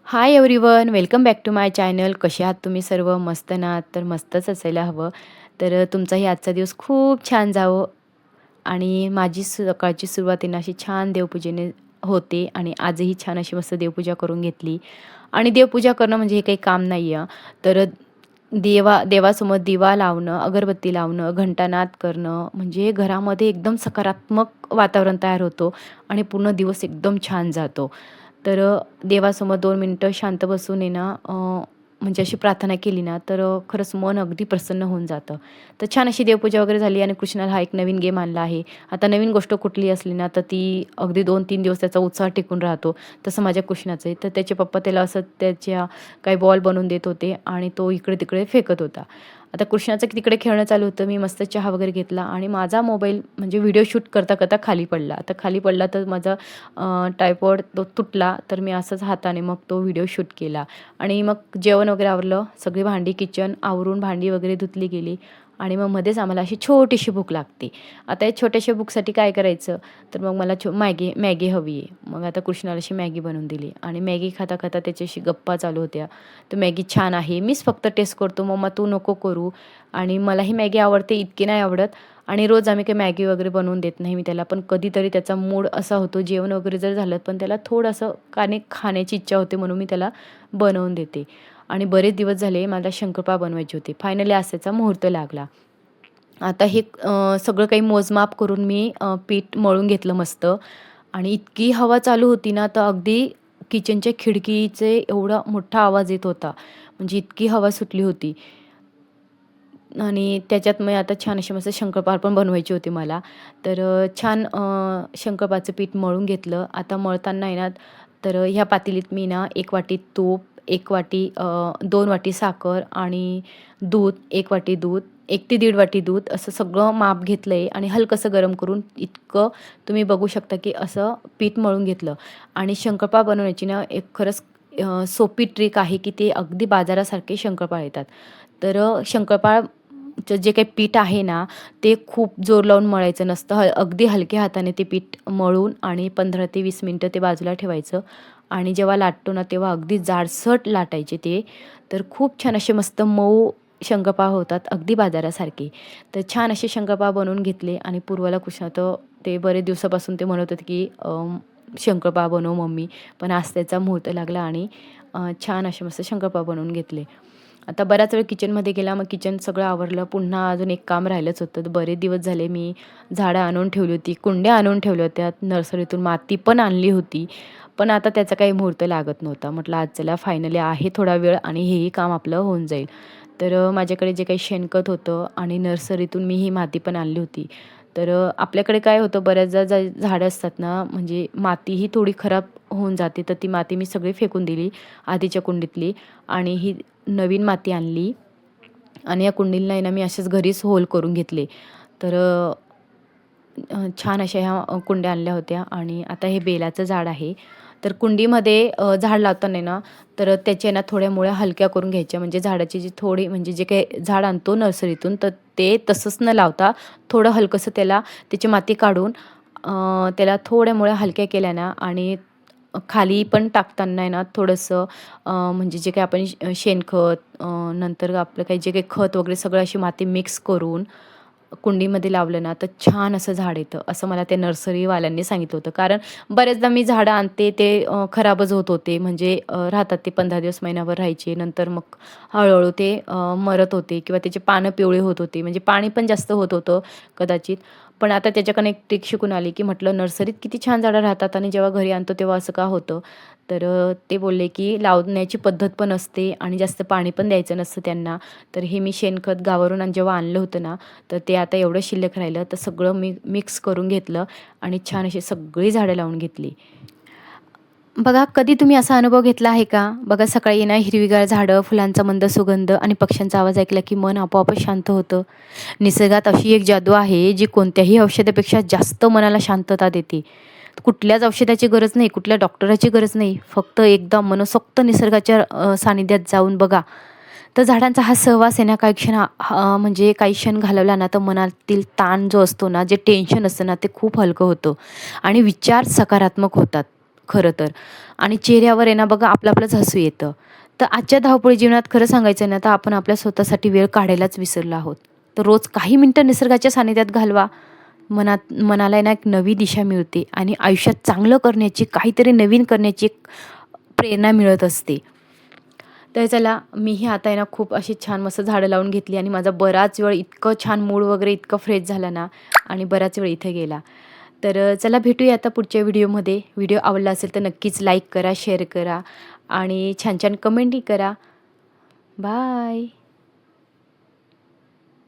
High everyone, welcome back to my channel. कसे आहात तुम्ही सर्व? मस्त ना? तर मस्तच असायला हवं. तर तुमचाही आजचा दिवस खूप छान जावो आणि माझी सकाळची सुरुवात आहे ना अशी छान देवपूजेने होते आणि आजही छान अशी मस्त देवपूजा करून घेतली. आणि देवपूजा करणं म्हणजे हे काही काम नाही आहे. तर देवासमोर दिवा लावणं, अगरबत्ती लावणं, घंटानाद करणं म्हणजे घरामध्ये एकदम सकारात्मक वातावरण तयार होतो आणि पूर्ण दिवस एकदम छान जातो. तर देवासमोर 2 मिनिटं शांत बसून आहे ना म्हणजे अशी प्रार्थना केली ना तर खरंच मन अगदी प्रसन्न होऊन जातं. तर छान अशी देवपूजा वगैरे झाली आणि कृष्णाला हा एक नवीन गेम आणला आहे. आता नवीन गोष्ट कुठली असली ना तर ती अगदी 2-3 दिवस त्याचा उत्साह टिकून राहतो. तसं माझ्या कृष्णाचं आहे. तर त्याचे पप्पा त्याला असं त्याच्या काही बॉल बनवून देत होते आणि तो इकडे-तिकडे फेकत होता. आता कृष्णाचं तिकडे खेळणं चालू होतं. मी मस्त चहा वगैरे घेतला आणि माझा मोबाईल म्हणजे व्हिडिओ शूट करता-करता खाली पडला. आता खाली पडला तर माझा ट्रायपॉड तो तुटला. तर मी असंच हाताने मग तो व्हिडिओ शूट केला आणि मग जेवण वगैरे आवरलं. सगळी भांडी किचन आवरून भांडी वगैरे धुतली गेली आणि मग मध्येच आम्हाला अशी छोटीशी भूक लागते. आता या छोट्याशा भूकसाठी काय करायचं? तर मग मला मॅगी हवी आहे. मग आता कृष्णाला अशी मॅगी बनवून दिली आणि मॅगी खाता-खाता त्याच्याशी गप्पा चालू होत्या. तर मॅगी छान आहे. मीच फक्त टेस्ट करतो. मम्मा तू नको करू आणि मलाही मॅगी आवडते, इतकी नाही आवडत. आणि रोज आम्ही काही मॅगी वगैरे बनवून देत नाही मी त्याला. पण कधीतरी त्याचा मूड असा होतो, जेवण वगैरे जर झालं, पण त्याला थोडंसं खाण्याची इच्छा होते म्हणून मी त्याला बनवून देते. आणि बरेच दिवस झाले मला शंकरपाळी बनवायची होती. फायनली आज त्याचा मुहूर्त लागला. आता हे सगळं काही मोजमाप करून मी पीठ मळून घेतलं मस्त आणि इतकी हवा चालू होती ना, तर अगदी किचनच्या खिडकीचे एवढा मोठा आवाज येत होता. म्हणजे इतकी हवा सुटली होती. आणि त्याच्यात मग आता छान अशी मस्त शंकरपाळी पण बनवायची होती मला. तर छान शंकरपाळीचं पीठ मळून घेतलं. आता मळताना आहे ना, तर ह्या पातेलीत मी ना 1 वाटी तूप, 1 वाटी 2 वाटी साखर आणि दूध, 1 वाटी दूध, 1 ते 1.5 वाटी दूध असं सगळं माप घेतलं आहे आणि हलकंसं गरम करून इतकं तुम्ही बघू शकता, की असं पीठ मळून घेतलं. आणि शंकरपाळी बनवण्याची ना एक खरंच सोपी ट्रिक आहे, की ते अगदी बाजारासारखे शंकरपाळी येतात. तर चं जे काही पीठ आहे ना, ते खूप जोर लावून मळायचं नसतं. अगदी हलक्या हाताने ते पीठ मळून आणि 15 ते 20 मिनिटं ते बाजूला ठेवायचं आणि जेव्हा लाटतो ना, तेव्हा अगदी जाडसर लाटायचे ते. तर खूप छान असे मस्त मऊ शंकरपाळी होतात, अगदी बाजारासारखे. तर छान असे शंकरपाळी बनवून घेतले आणि पूर्वाला कृष्णा तर ते बरेच दिवसापासून ते म्हणत होते, की शंकरपाळी बनव मम्मी. पण आज त्याचा मुहूर्त लागला आणि छान असे मस्त शंकरपाळी बनवून घेतले. आता बराच वेळ किचनमध्ये गेला, मग किचन सगळं आवरलं. पुन्हा अजून एक काम राहिलंच होतं. तर बरेच दिवस झाले मी झाडं आणून ठेवली होती, कुंड्या आणून ठेवल्या होत्या, नर्सरीतून माती पण आणली होती. पण आता त्याचा काही मुहूर्त लागत नव्हता. म्हटलं आज चला फायनली आहे थोडा वेळ आणि हेही काम आपलं होऊन जाईल. तर माझ्याकडे जे काही शेणखत होतं आणि नर्सरीतून मी ही माती पण आणली होती. तर आपल्याकडे काय होतं बऱ्याचदा झाडं असतात ना, म्हणजे मातीही थोडी खराब होऊन जाते. तर ती माती मी सगळी फेकून दिली आधीच्या कुंडीतली आणि ही नवीन माती आणली आणि या कुंडीला आहे ना मी असेच घरीच होल करून घेतले. तर छान अशा ह्या कुंड्या आणल्या होत्या आणि आता हे बेलाचं झाड आहे. तर कुंडीमध्ये झाड लावताना ना, तर त्याच्या ना थोड्या मुळ्या हलक्या करून घ्यायच्या. म्हणजे झाडाची जी थोडी म्हणजे जे काही झाड आणतो नर्सरीतून, तर ते तसंच न लावता थोडं हलकंसं त्याची माती काढून त्याला थोड्या मुळ्या हलक्या केल्या ना आणि खाली पण टाकताना आहे ना थोडंसं म्हणजे जे काही आपण शेणखत नंतर आपलं काही जे काही खत वगैरे सगळं अशी माती मिक्स करून कुंडीमध्ये लावलं ना तर छान असं झाड येतं, असं मला त्या नर्सरीवाल्यांनी सांगितलं होतं. कारण बऱ्याचदा मी झाडं आणते ते खराबच होत होते. म्हणजे राहतात ते 15 दिवस महिनाभर राहायचे. नंतर मग हळूहळू ते मरत होते किंवा त्याची पानं पिवळी होत होती. म्हणजे पाणी पण जास्त होत होतं कदाचित. पण आता त्याच्याकडनं एक ट्रिक शिकून आली, की म्हटलं नर्सरीत किती छान झाडं राहतात आणि जेव्हा घरी आणतो तेव्हा असं का होतं? तर ते बोलले, की लावण्याची पद्धत पण असते आणि जास्त पाणी पण द्यायचं नसतं त्यांना. तर हे मी शेणखत गावावरून आणि जेव्हा आणलं होतं ना, तर ते आता एवढं शिल्लक राहिलं, तर सगळं मी मिक्स करून घेतलं आणि छान अशी सगळी झाडं लावून घेतली. बघा कधी तुम्ही असा अनुभव घेतला आहे का? बघा सकाळी ना हिरवीगार झाडं, फुलांचा मंद सुगंध आणि पक्ष्यांचा आवाज ऐकला की मन आपोआपच शांत होतं. निसर्गात अशी एक जादू आहे जी कोणत्याही औषधापेक्षा जास्त मनाला शांतता देते. कुठल्याच औषधाची गरज नाही, कुठल्या डॉक्टराची गरज नाही. फक्त एकदा मनसोक्त निसर्गाच्या सानिध्यात जाऊन बघा. तर झाडांचा हा सहवास आहे ना म्हणजे काही क्षण घालवला ना, तर मनातील ताण जो असतो ना, जे टेन्शन असतं ना, ते खूप हलकं होतं आणि विचार सकारात्मक होतात. खरं तर. आणि चेहऱ्यावर आहे ना बघा आपलंच हसू येतं. तर आजच्या धावपळी जीवनात खरं सांगायचं ना तर आपण आपल्या स्वतःसाठी वेळ काढायलाच विसरलो आहोत. तर रोज काही मिनिटं निसर्गाच्या सानिध्यात घालवा. मनाला आहे ना एक नवी दिशा मिळते आणि आयुष्यात चांगलं करण्याची, काहीतरी नवीन करण्याची एक प्रेरणा मिळत असते. तर चला मीही आता आहे ना खूप अशी छान मस्त झाडं लावून घेतली आणि माझा बराच वेळ इतकं छान मूड वगैरे इतकं फ्रेश झाला ना आणि बराच वेळ इथे गेला. तर चला भेटूया आता पुढच्या व्हिडिओमध्ये. व्हिडिओ आवडला असेल तर नक्कीच लाईक करा, शेअर करा आणि छान छान कमेंटही करा. बाय.